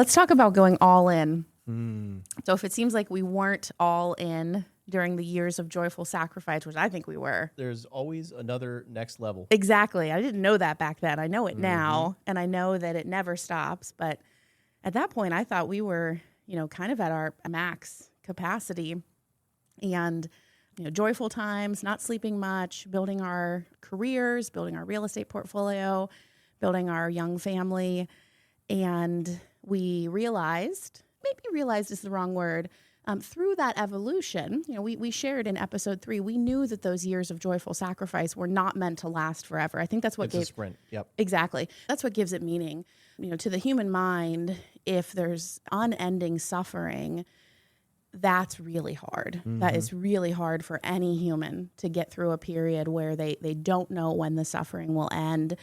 Let's talk about going all in. Mm. So if it seems like we weren't all in during the years of joyful sacrifice, which I think we were. There's always another next level. Exactly. I didn't know that back then. I know it Mm-hmm. now, and I know that it never stops. But at that point, I thought we were, kind of at our max capacity. And, joyful times, not sleeping much, building our careers, building our real estate portfolio, building our young family. And we realized, maybe realized is the wrong word, through that evolution, we shared in episode 3, we knew that those years of joyful sacrifice were not meant to last forever. I think that's what It's a sprint. Yep. Exactly. That's what gives it meaning. To the human mind, if there's unending suffering, that's really hard. Mm-hmm. That is really hard for any human to get through a period where they don't know when the suffering will end.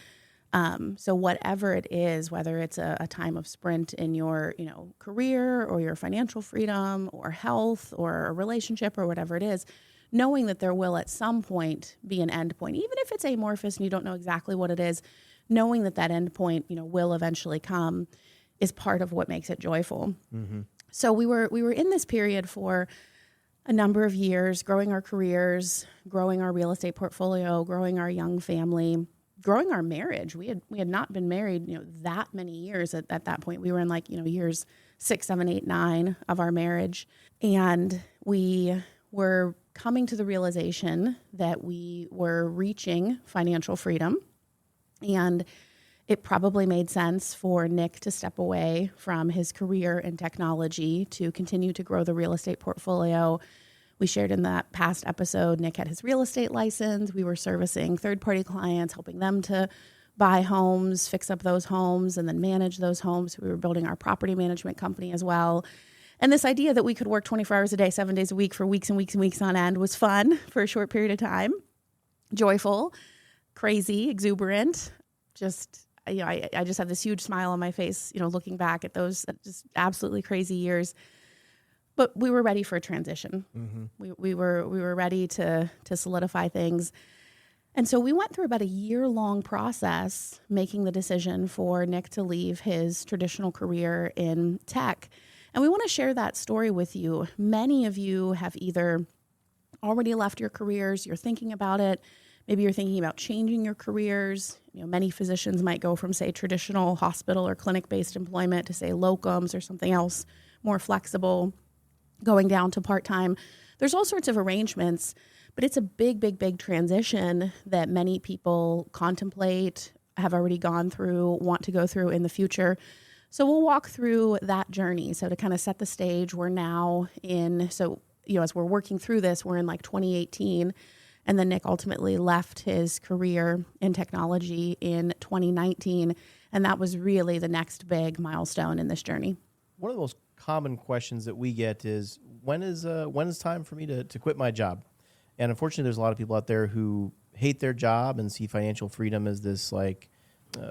So whatever it is, whether it's a time of sprint in your, career or your financial freedom or health or a relationship or whatever it is, knowing that there will at some point be an end point, even if it's amorphous and you don't know exactly what it is, knowing that that end point, will eventually come is part of what makes it joyful. Mm-hmm. So we were in this period for a number of years, growing our careers, growing our real estate portfolio, growing our young family, growing our marriage. We had not been married, that many years at that point. We were in years 6, 7, 8, 9 of our marriage. And we were coming to the realization that we were reaching financial freedom. And it probably made sense for Nick to step away from his career in technology to continue to grow the real estate portfolio. We shared in that past episode, Nick had his real estate license. We were servicing third-party clients, helping them to buy homes, fix up those homes, and then manage those homes. We were building our property management company as well. And this idea that we could work 24 hours a day, 7 days a week for weeks and weeks and weeks on end was fun for a short period of time. Joyful, crazy, exuberant, just... I just have this huge smile on my face, looking back at those just absolutely crazy years. But we were ready for a transition. Mm-hmm. We were ready to solidify things. And so we went through about a year-long process making the decision for Nick to leave his traditional career in tech. And we want to share that story with you. Many of you have either already left your careers, you're thinking about it, maybe you're thinking about changing your careers. Many physicians might go from, say, traditional hospital or clinic-based employment to, say, locums or something else more flexible, going down to part-time. There's all sorts of arrangements, but it's a big, big, big transition that many people contemplate, have already gone through, want to go through in the future. So we'll walk through that journey. So to kind of set the stage, we're now as we're working through this, we're in 2018. And then Nick ultimately left his career in technology in 2019. And that was really the next big milestone in this journey. One of the most common questions that we get is, when is time for me to quit my job? And unfortunately, there's a lot of people out there who hate their job and see financial freedom as this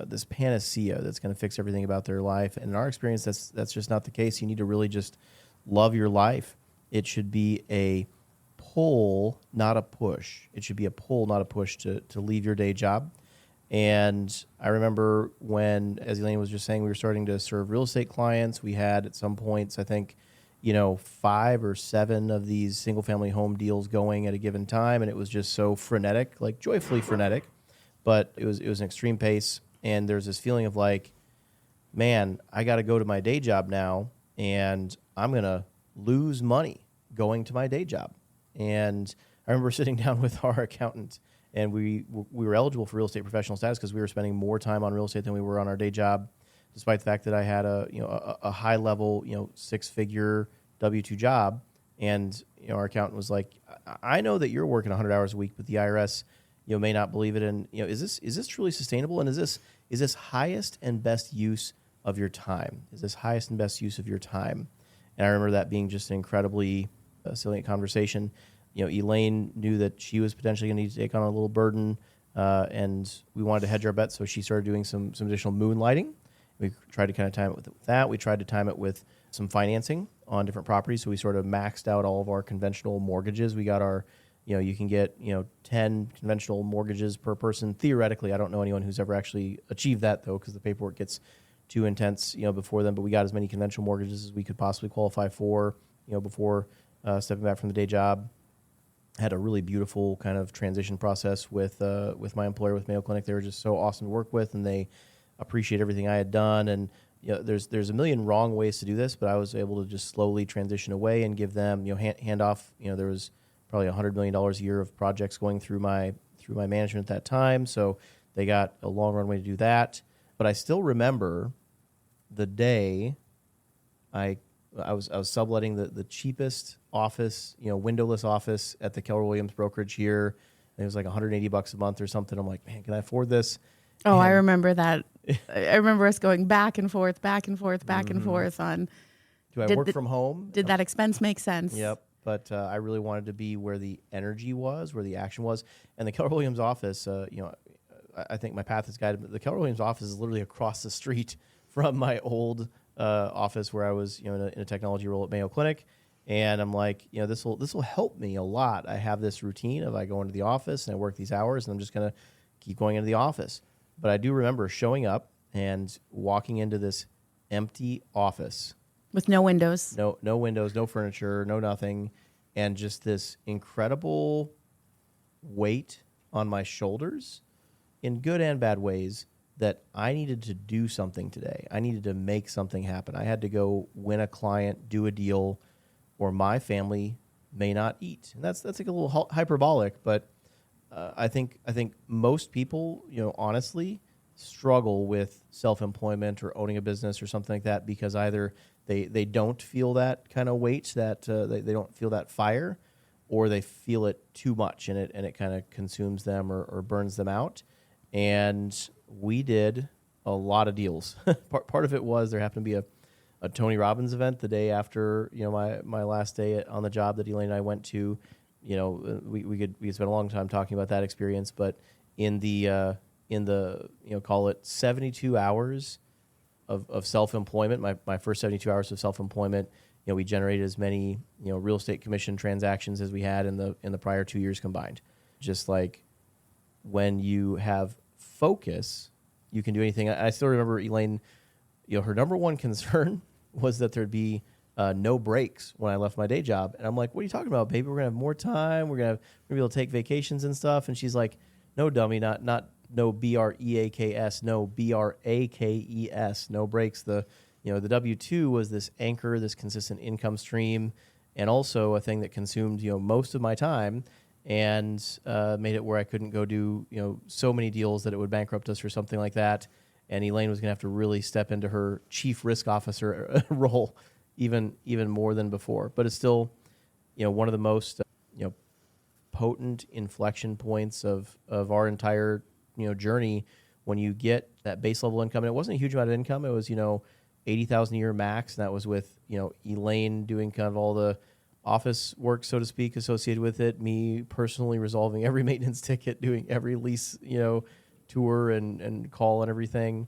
this panacea that's going to fix everything about their life. And in our experience, that's just not the case. You need to really just love your life. It should be a pull, not a push. It should be a pull, not a push to leave your day job. And I remember when, as Elaine was just saying, we were starting to serve real estate clients. We had at some points, I think, 5 or 7 of these single family home deals going at a given time. And it was just so frenetic, joyfully frenetic, but it was an extreme pace. And there's this feeling of man, I got to go to my day job now and I'm going to lose money going to my day job. And I remember sitting down with our accountant, and we were eligible for real estate professional status because we were spending more time on real estate than we were on our day job, despite the fact that I had a high level 6-figure W-2 job. And our accountant was like, I know that you're working 100 hours a week, but the IRS may not believe it. And is this truly sustainable? And is this highest and best use of your time? Is this highest and best use of your time? And I remember that being just an incredibly salient conversation. Elaine knew that she was potentially going to need to take on a little burden, and we wanted to hedge our bets, so she started doing some additional moonlighting. We tried to kind of time it with that. We tried to time it with some financing on different properties, so we sort of maxed out all of our conventional mortgages. We got our, you can get 10 conventional mortgages per person theoretically. I don't know anyone who's ever actually achieved that though, because the paperwork gets too intense, before then, but we got as many conventional mortgages as we could possibly qualify for, before stepping back from the day job. Had a really beautiful kind of transition process with my employer, with Mayo Clinic. They were just so awesome to work with, and they appreciate everything I had done. And there's a million wrong ways to do this, but I was able to just slowly transition away and give them hand off. There was probably $100 million a year of projects going through my management at that time, so they got a long runway to do that. But I still remember the day I was subletting the cheapest office, windowless office at the Keller Williams brokerage here. And it was like $180 a month or something. I'm like, man, can I afford this? Oh, and I remember that. I remember us going back and forth and forth on. Do I work from home? Did that expense make sense? Yep. But I really wanted to be where the energy was, where the action was. And the Keller Williams office, I think my path is guided. But the Keller Williams office is literally across the street from my old office where I was, in a technology role at Mayo Clinic. And I'm like, this will help me a lot. I have this routine of I go into the office and I work these hours, and I'm just going to keep going into the office. But I do remember showing up and walking into this empty office. With no windows. No windows, no furniture, no nothing. And just this incredible weight on my shoulders in good and bad ways that I needed to do something today. I needed to make something happen. I had to go win a client, do a deal, or my family may not eat. And that's like a little hyperbolic, but I think most people, honestly, struggle with self-employment or owning a business or something like that because either they don't feel that kind of weight, that they don't feel that fire, or they feel it too much and it kind of consumes them or burns them out. And we did a lot of deals. Part of it was there happened to be a Tony Robbins event the day after my last day on the job that Elaine and I went to. We could spend a long time talking about that experience, but in the call it 72 hours of self-employment, my first 72 hours of self-employment, we generated as many real estate commission transactions as we had in the prior 2 years combined. Just like when you have focus, you can do anything. I still remember Elaine, her number one concern was that there'd be no breaks when I left my day job. And I'm like, what are you talking about, baby? We're going to have more time. We're going to be able to take vacations and stuff. And she's like, no, dummy, not no BREAKS, no BRAKES, no breaks. The W-2 was this anchor, this consistent income stream, and also a thing that consumed, most of my time and made it where I couldn't go do, so many deals that it would bankrupt us or something like that. And Elaine was going to have to really step into her chief risk officer role even more than before. But it's still, one of the most, potent inflection points of our entire, journey when you get that base level income. And it wasn't a huge amount of income. It was, $80,000 a year max. And that was with, Elaine doing kind of all the office work, so to speak, associated with it. Me personally resolving every maintenance ticket, doing every lease, tour and call and everything.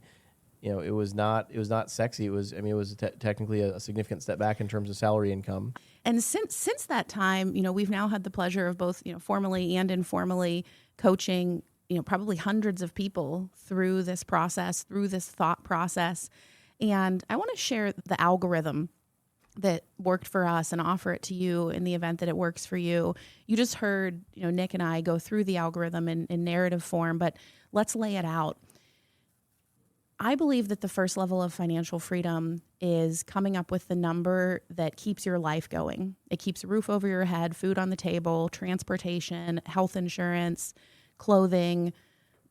It was not sexy. It was technically a significant step back in terms of salary income. And since that time, we've now had the pleasure of both, formally and informally coaching, probably hundreds of people through this process, through this thought process. And I want to share the algorithm that worked for us and offer it to you in the event that it works for you. You just heard, Nick and I go through the algorithm in narrative form, but let's lay it out. I believe that the first level of financial freedom is coming up with the number that keeps your life going. It keeps a roof over your head, food on the table, transportation, health insurance, clothing,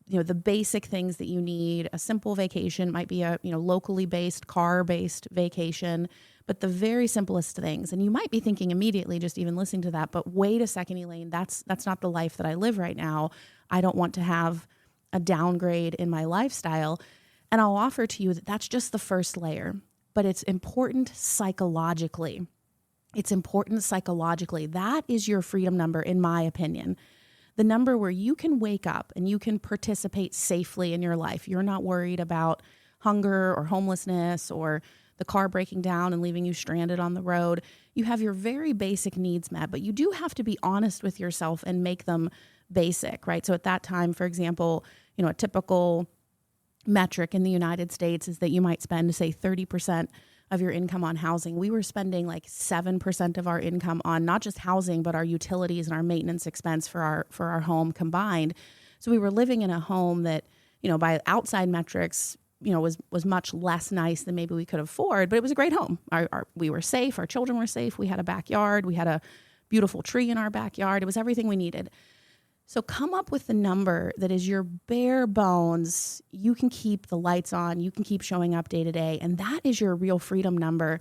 the basic things that you need. A simple vacation might be a, locally based, car-based vacation, but the very simplest things. And you might be thinking immediately, just even listening to that, but wait a second, Elaine, that's not the life that I live right now. I don't want to have a downgrade in my lifestyle. And I'll offer to you that that's just the first layer, but it's important psychologically. It's important psychologically. That is your freedom number, in my opinion. The number where you can wake up and you can participate safely in your life. You're not worried about hunger or homelessness or the car breaking down and leaving you stranded on the road. You have your very basic needs met, but you do have to be honest with yourself and make them basic, right? So at that time, for example, a typical metric in the United States is that you might spend, say, 30% of your income on housing. We were spending like 7% of our income on not just housing, but our utilities and our maintenance expense for our home combined. So we were living in a home that, by outside metrics, was much less nice than maybe we could afford, but it was a great home. We were safe. Our children were safe. We had a backyard. We had a beautiful tree in our backyard. It was everything we needed. So come up with the number that is your bare bones. You can keep the lights on. You can keep showing up day to day. And that is your real freedom number.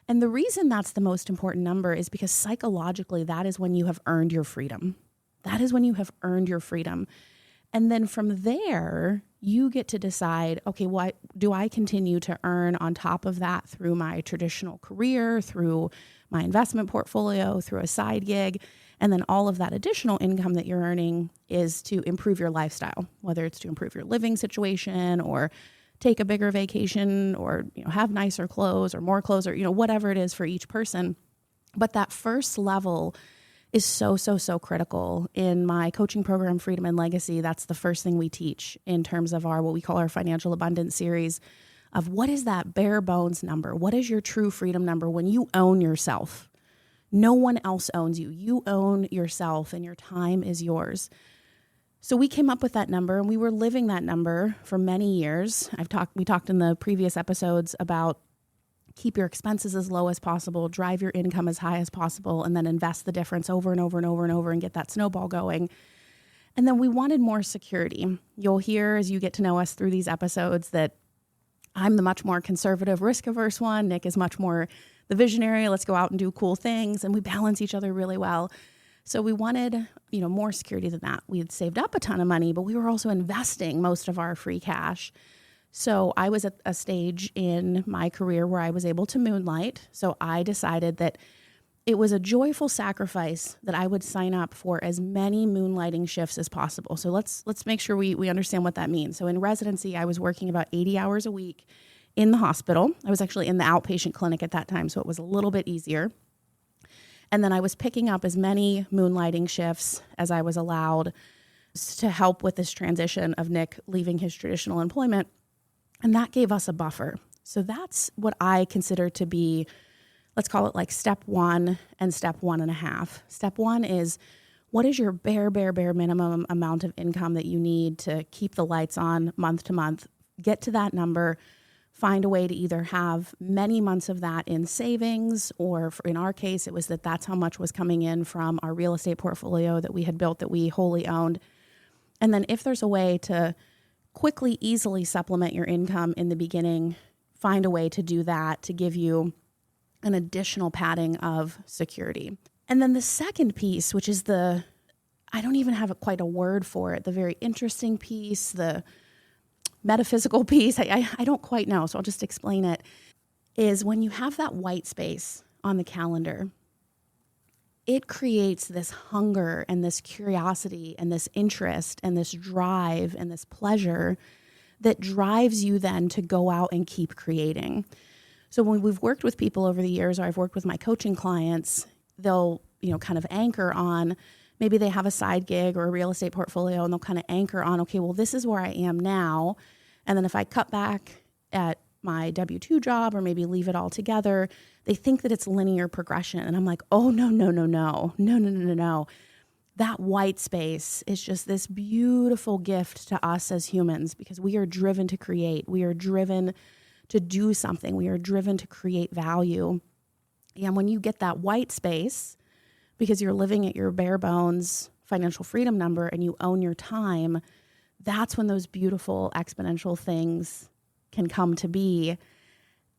And the reason that's the most important number is because psychologically, that is when you have earned your freedom. That is when you have earned your freedom. And then from there, you get to decide, okay, what do I continue to earn on top of that through my traditional career, through my investment portfolio, through a side gig? And then all of that additional income that you're earning is to improve your lifestyle, whether it's to improve your living situation or take a bigger vacation or have nicer clothes or more clothes or whatever it is for each person. But that first level is so critical. In my coaching program, Freedom and Legacy, that's the first thing we teach in terms of what we call our financial abundance series of what is that bare bones number? What is your true freedom number when you own yourself? No one else owns you. You own yourself and your time is yours. So we came up with that number and we were living that number for many years. We talked in the previous episodes about keep your expenses as low as possible, drive your income as high as possible, and then invest the difference over and over and over and over and get that snowball going. And then we wanted more security. You'll hear as you get to know us through these episodes that I'm the much more conservative, risk-averse one. Nick is much more the visionary, let's go out and do cool things, and we balance each other really well. So we wanted, more security than that. We had saved up a ton of money, but we were also investing most of our free cash. So I was at a stage in my career where I was able to moonlight. So I decided that it was a joyful sacrifice that I would sign up for as many moonlighting shifts as possible. So let's make sure we understand what that means. So in residency, I was working about 80 hours a week in the hospital. I was actually in the outpatient clinic at that time, so it was a little bit easier. And then I was picking up as many moonlighting shifts as I was allowed to help with this transition of Nick leaving his traditional employment. And that gave us a buffer. So that's what I consider to be, let's call it like step 1 and step 1.5. Step 1 is what is your bare minimum amount of income that you need to keep the lights on month to month, get to that number, find a way to either have many months of that in savings, or in our case, it was that's how much was coming in from our real estate portfolio that we had built that we wholly owned. And then if there's a way to quickly, easily supplement your income in the beginning, find a way to do that to give you an additional padding of security. And then the second piece, which is I don't even have quite a word for it, the very interesting piece, the metaphysical piece, I don't quite know, so I'll just explain it, is when you have that white space on the calendar, it creates this hunger and this curiosity and this interest and this drive and this pleasure that drives you then to go out and keep creating. So when we've worked with people over the years, or I've worked with my coaching clients, they'll, kind of anchor on, maybe they have a side gig or a real estate portfolio, and they'll kind of anchor on, okay, well, this is where I am now. And then if I cut back at my W-2 job or maybe leave it all together, they think that it's linear progression. And I'm like, oh, no. That white space is just this beautiful gift to us as humans because we are driven to create. We are driven to do something. We are driven to create value. And when you get that white space, because you're living at your bare bones financial freedom number and you own your time, that's when those beautiful exponential things can come to be.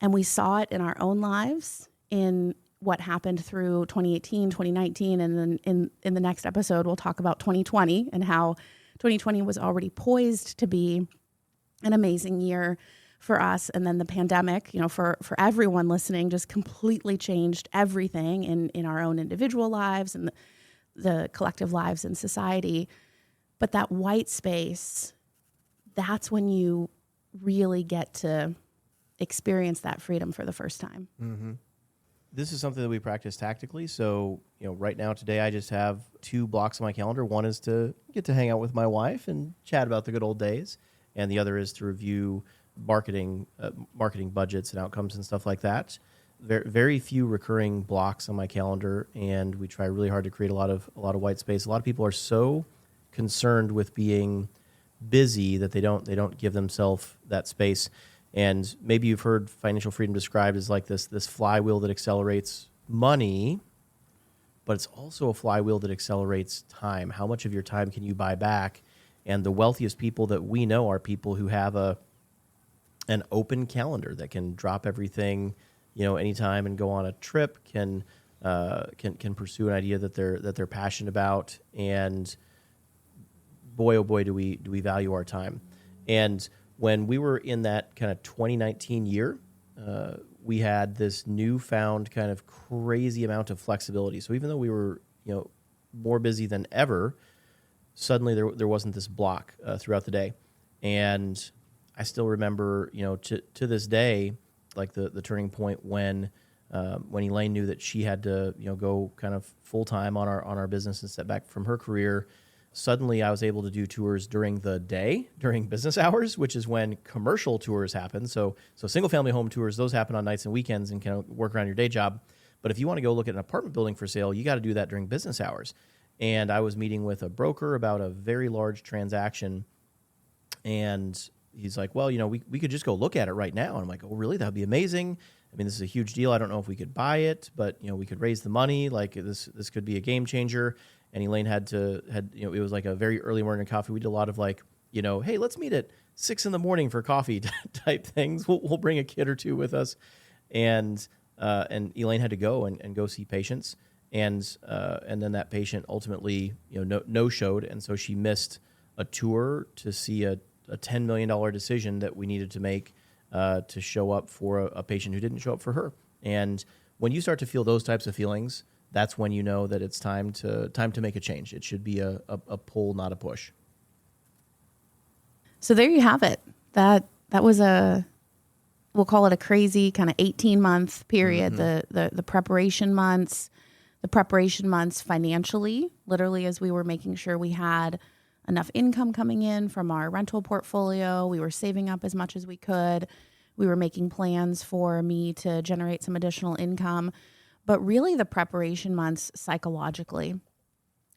And we saw it in our own lives, in what happened through 2018, 2019, and then in the next episode, we'll talk about 2020 and how 2020 was already poised to be an amazing year for us. And then the pandemic, for everyone listening, just completely changed everything in our own individual lives and the collective lives in society. But that white space, that's when you really get to experience that freedom for the first time. Mm-hmm. This is something that we practice tactically. So, right now, today, I just have 2 blocks on my calendar. One is to get to hang out with my wife and chat about the good old days. and the other is to review marketing budgets and outcomes and stuff like that. Very few recurring blocks on my calendar, and we try really hard to create a lot of white space. A lot of people are so concerned with being busy that they don't give themselves that space. And maybe you've heard financial freedom described as like this flywheel that accelerates money, but it's also a flywheel that accelerates time. How much of your time can you buy back? And the wealthiest people that we know are people who have an open calendar that can drop everything, anytime and go on a trip, can pursue an idea that they're passionate about. And boy, oh boy, do we value our time. And when we were in that kind of 2019 year, we had this newfound kind of crazy amount of flexibility. So even though we were, more busy than ever, suddenly there wasn't this block throughout the day. And I still remember, to this day, like the turning point when Elaine knew that she had to, go kind of full time on our business and step back from her career. Suddenly, I was able to do tours during the day, during business hours, which is when commercial tours happen. So single-family home tours, those happen on nights and weekends and can work around your day job. But if you want to go look at an apartment building for sale, you got to do that during business hours. And I was meeting with a broker about a very large transaction, and he's like, well, we could just go look at it right now. And I'm like, oh, really? That'd be amazing. I mean, this is a huge deal. I don't know if we could buy it, but, we could raise the money. Like this could be a game changer. And Elaine had it was like a very early morning coffee. We did a lot of like, hey, let's meet at 6 a.m. for coffee type things. We'll bring a kid or two with us. And Elaine had to go and go see patients. And then that patient ultimately, no showed. And so she missed a tour to see a $10 million decision that we needed to make to show up for a patient who didn't show up for her. And when you start to feel those types of feelings, that's when you know that it's time to make a change. It should be a pull, not a push. So there you have it. That was we'll call it a crazy kind of 18-month period. Mm-hmm. The preparation months, financially, literally, as we were making sure we had enough income coming in from our rental portfolio. We were saving up as much as we could. We were making plans for me to generate some additional income. But really the preparation months psychologically.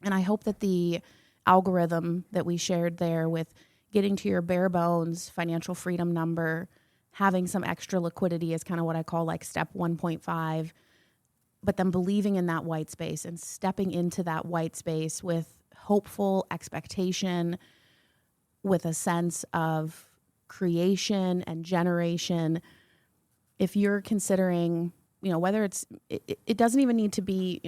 And I hope that the algorithm that we shared there with getting to your bare bones financial freedom number, having some extra liquidity is kind of what I call like step 1.5, but then believing in that white space and stepping into that white space with hopeful expectation, with a sense of creation and generation. If you're considering, whether it doesn't even need to be,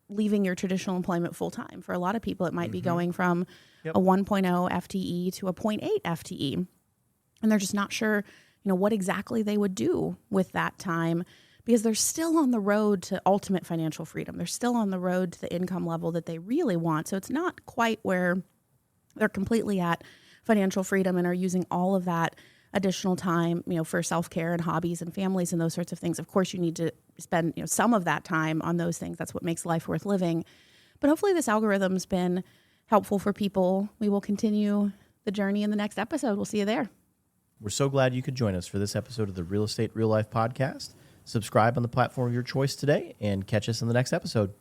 leaving your traditional employment full time. For a lot of people, it might be going from a 1.0 FTE to a 0.8 FTE. And they're just not sure, what exactly they would do with that time, because they're still on the road to ultimate financial freedom. They're still on the road to the income level that they really want. So it's not quite where they're completely at financial freedom and are using all of that additional time, for self-care and hobbies and families and those sorts of things. Of course, you need to spend, some of that time on those things. That's what makes life worth living. But hopefully this algorithm's been helpful for people. We will continue the journey in the next episode. We'll see you there. We're so glad you could join us for this episode of the Real Estate Real Life podcast. Subscribe on the platform of your choice today and catch us in the next episode.